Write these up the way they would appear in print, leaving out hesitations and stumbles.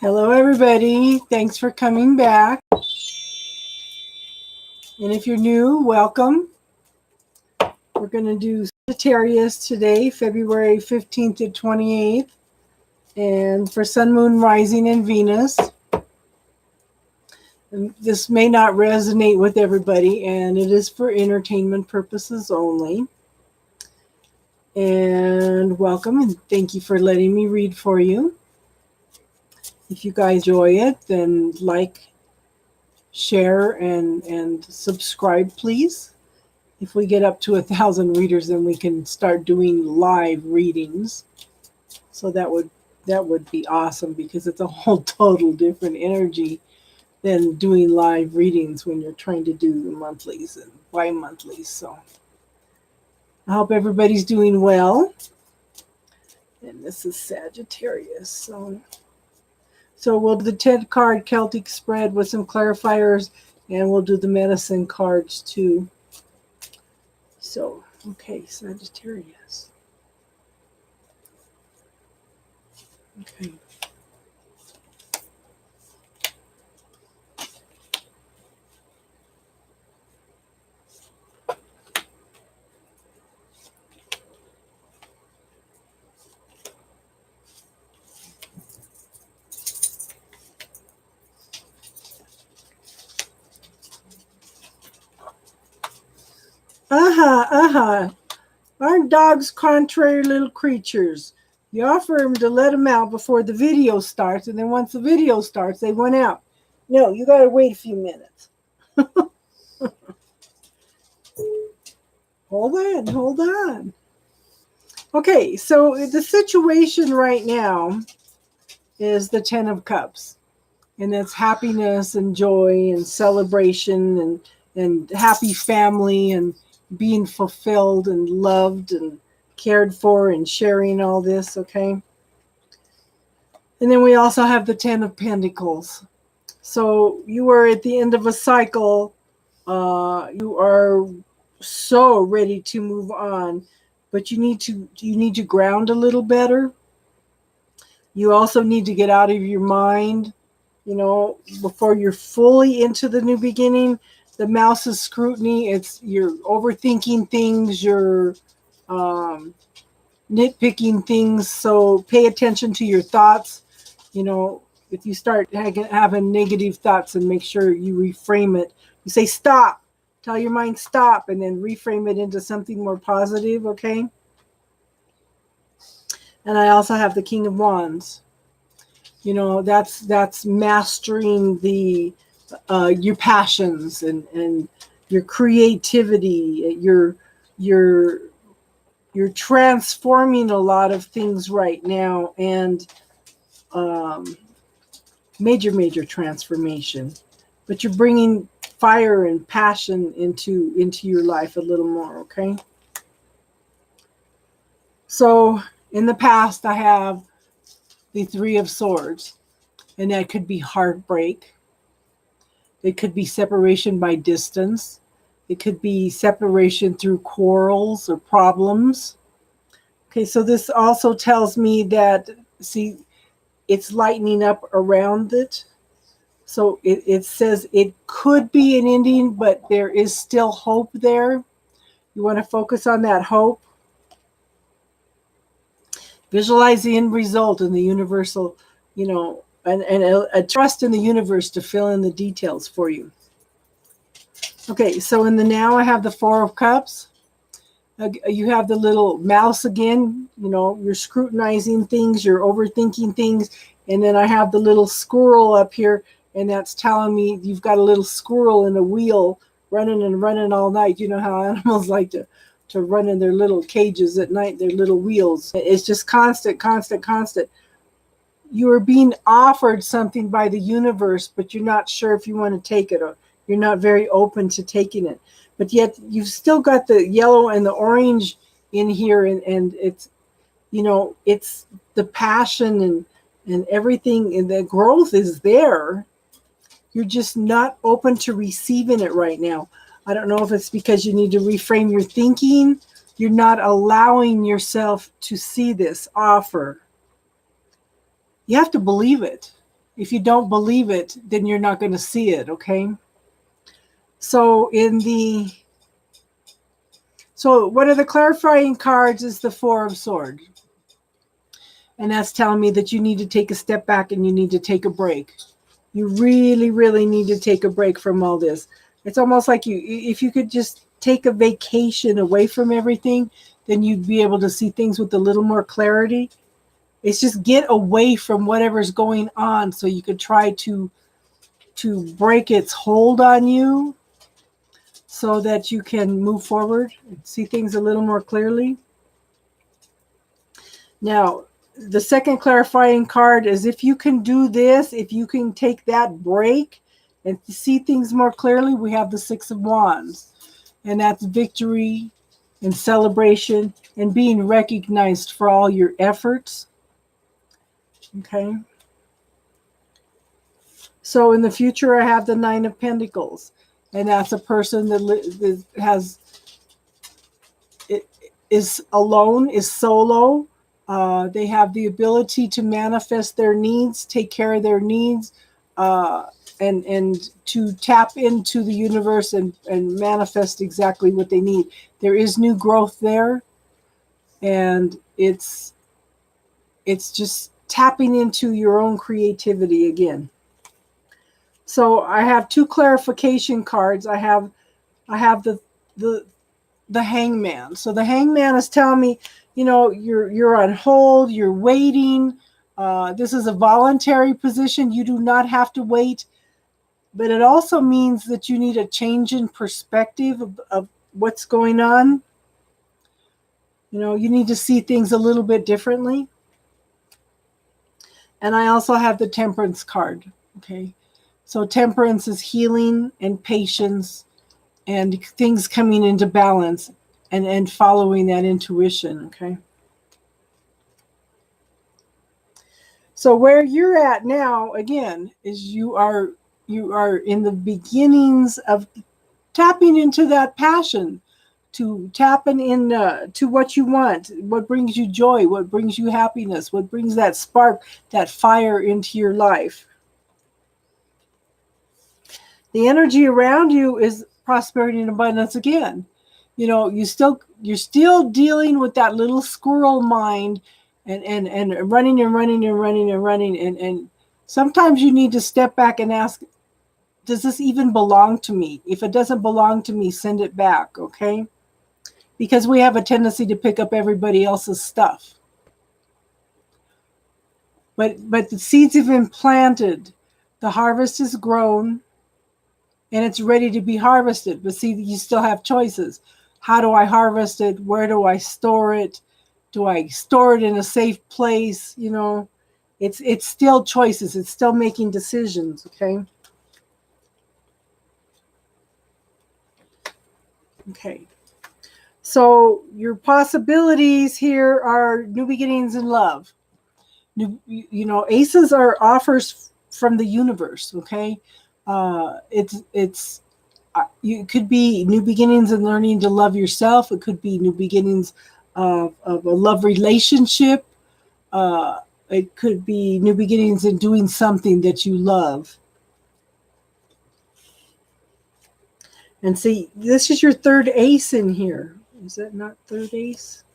Hello, everybody. Thanks for coming back. And if you're new, welcome. We're going to do Sagittarius today, February 15th to 28th. And for Sun, Moon, Rising, and Venus. And this may not resonate with everybody, and it is for entertainment purposes only. And welcome, and thank you for letting me read for you. If you guys enjoy it, then like, share, and subscribe, please. If we get up to 1,000 readers, then we can start doing live readings. So that would be awesome, because it's a whole total different energy than doing live readings when you're trying to do the monthlies and bi-monthlies. So I hope everybody's doing well. And this is Sagittarius. So we'll do the 10 card Celtic spread with some clarifiers, and we'll do the medicine cards too. So, okay, Sagittarius. Okay. Aren't dogs contrary little creatures? You offer them to let them out before the video starts, and then once the video starts, they went out. No, you got to wait a few minutes. Hold on. Okay, so the situation right now is the 10 of Cups. And that's happiness and joy and celebration and happy family and being fulfilled and loved and cared for and sharing all this, okay? And then we also have the 10 of Pentacles. So you are at the end of a cycle. You are so ready to move on, but you need to ground a little better. You also need to get out of your mind, before you're fully into the new beginning. The mouse's scrutiny, you're overthinking things, you're nitpicking things. So pay attention to your thoughts. If you start having negative thoughts, and make sure you reframe it. You say stop, tell your mind stop, and then reframe it into something more positive, okay? And I also have the King of Wands. That's mastering your passions and your creativity. You're transforming a lot of things right now, and major transformation. But you're bringing fire and passion into your life a little more, okay? So in the past, I have the 3 of Swords, and that could be heartbreak. It could be separation by distance. It could be separation through quarrels or problems. Okay, so this also tells me that, see, it's lightening up around it. So it says it could be an ending, but there is still hope there. You want to focus on that hope. Visualize the end result in the universal, and a trust in the universe to fill in the details for you. Okay, so in the now, I have the 4 of Cups. You have the little mouse again. You're scrutinizing things, you're overthinking things. And then I have the little squirrel up here, and that's telling me you've got a little squirrel in a wheel running and running all night. You know how animals like to run in their little cages at night, their little wheels. It's just constant. You are being offered something by the universe, but you're not sure if you want to take it, or you're not very open to taking it. But yet you've still got the yellow and the orange in here, and it's, it's the passion and everything, and the growth is there. You're just not open to receiving it right now. I don't know if it's because you need to reframe your thinking. You're not allowing yourself to see this offer. You have to believe it. If you don't believe it, then you're not going to see it, okay? So one of the clarifying cards is the Four of Swords. And that's telling me that you need to take a step back and you need to take a break. You really, really need to take a break from all this. It's almost like if you could just take a vacation away from everything, then you'd be able to see things with a little more clarity. It's just get away from whatever's going on so you could try to break its hold on you so that you can move forward and see things a little more clearly. Now, the second clarifying card is if you can do this, if you can take that break and see things more clearly, we have the Six of Wands. And that's victory and celebration and being recognized for all your efforts. Okay. So in the future, I have the Nine of Pentacles. And that's a person that is alone, is solo. They have the ability to manifest their needs, take care of their needs, and to tap into the universe and manifest exactly what they need. There is new growth there, and it's just tapping into your own creativity again. So I have two clarification cards. I have the Hangman. So the Hangman is telling me, you're on hold, you're waiting. This is a voluntary position. You do not have to wait. But it also means that you need a change in perspective of what's going on. You need to see things a little bit differently. And I also have the Temperance card. Okay. So Temperance is healing and patience and things coming into balance and following that intuition. Okay. So where you're at now, again, is you are in the beginnings of tapping into that passion, to tapping in to what you want, what brings you joy, what brings you happiness, what brings that spark, that fire into your life. The energy around you is prosperity and abundance again. You're still dealing with that little squirrel mind and running and running and running and running. And sometimes you need to step back and ask, does this even belong to me? If it doesn't belong to me, send it back, okay? Because we have a tendency to pick up everybody else's stuff. But the seeds have been planted. The harvest is grown. And it's ready to be harvested. But see, you still have choices. How do I harvest it? Where do I store it? Do I store it in a safe place? It's still choices. It's still making decisions, okay? Okay. So your possibilities here are new beginnings in love. Aces are offers from the universe, okay? It could be new beginnings in learning to love yourself. It could be new beginnings of a love relationship. It could be new beginnings in doing something that you love. And see, this is your third ace in here. Is that not third ace?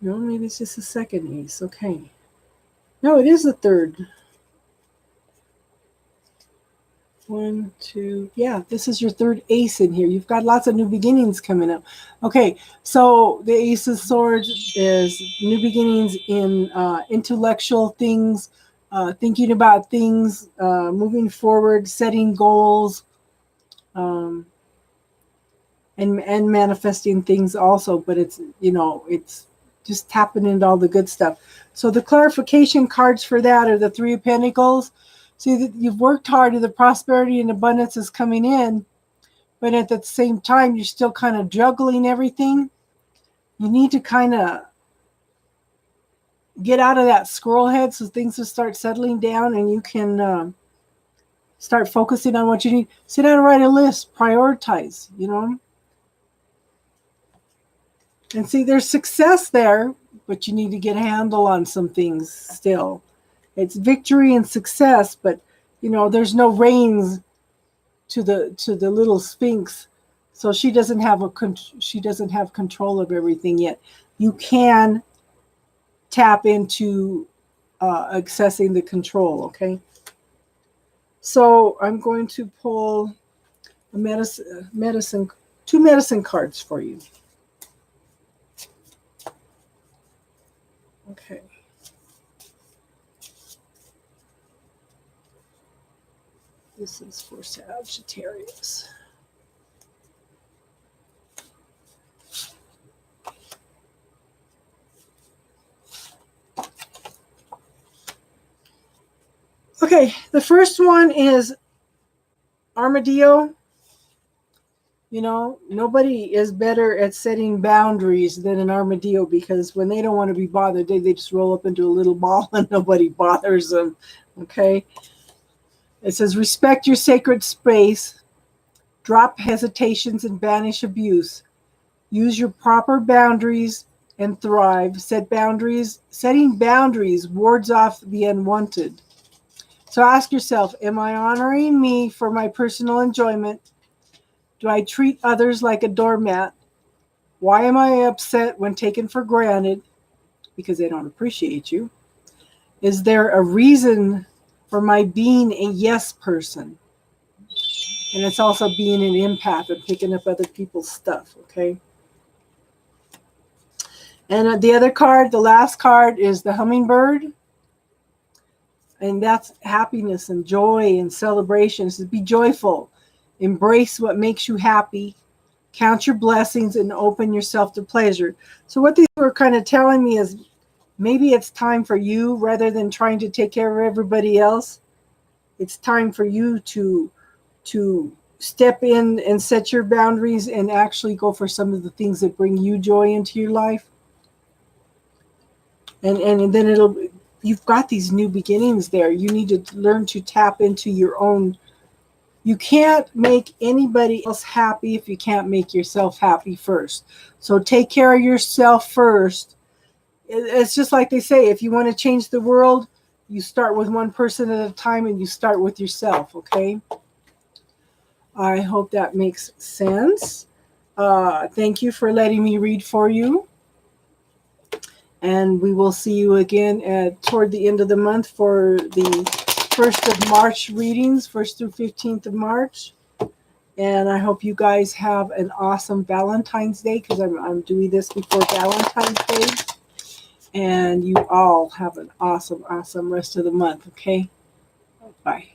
No, maybe it's just a second ace. Okay. No, it is the third. 1, 2, yeah, this is your third ace in here. You've got lots of new beginnings coming up. Okay, so the Ace of Swords is new beginnings in intellectual things, thinking about things, moving forward, setting goals, and manifesting things also. But it's just tapping into all the good stuff. So the clarification cards for that are the Three of Pentacles. See that you've worked hard and the prosperity and abundance is coming in, but at the same time, you're still kind of juggling everything. You need to kind of get out of that squirrel head so things will start settling down and you can start focusing on what you need. Sit down and write a list, prioritize, And see, there's success there, but you need to get a handle on some things still. It's victory and success, but there's no reins to the little Sphinx, so she doesn't have control of everything yet. You can tap into accessing the control. Okay, so I'm going to pull a two medicine cards for you. Okay. This is for Sagittarius. Okay, the first one is Armadillo. Nobody is better at setting boundaries than an armadillo, because when they don't want to be bothered, they just roll up into a little ball and nobody bothers them. Okay? It says, respect your sacred space, drop hesitations and banish abuse. Use your proper boundaries and thrive. Setting boundaries wards off the unwanted. So ask yourself, am I honoring me for my personal enjoyment? Do I treat others like a doormat? Why am I upset when taken for granted? Because they don't appreciate you. Is there a reason for my being a yes person? And it's also being an empath and picking up other people's stuff, okay? And the other card, the last card, is the hummingbird. And that's happiness and joy and celebration. It says, be joyful. Embrace what makes you happy. Count your blessings and open yourself to pleasure. So what these were kind of telling me is, maybe it's time for you, rather than trying to take care of everybody else, it's time for you to step in and set your boundaries and actually go for some of the things that bring you joy into your life. And then you've got these new beginnings there. You need to learn to tap into your own. You can't make anybody else happy if you can't make yourself happy first. So take care of yourself first. It's just like they say, if you want to change the world, you start with one person at a time, and you start with yourself, okay? I hope that makes sense. Thank you for letting me read for you. And we will see you again toward the end of the month for the 1st of March readings, 1st through 15th of March. And I hope you guys have an awesome Valentine's Day, because I'm doing this before Valentine's Day. And you all have an awesome, awesome rest of the month, okay? Bye.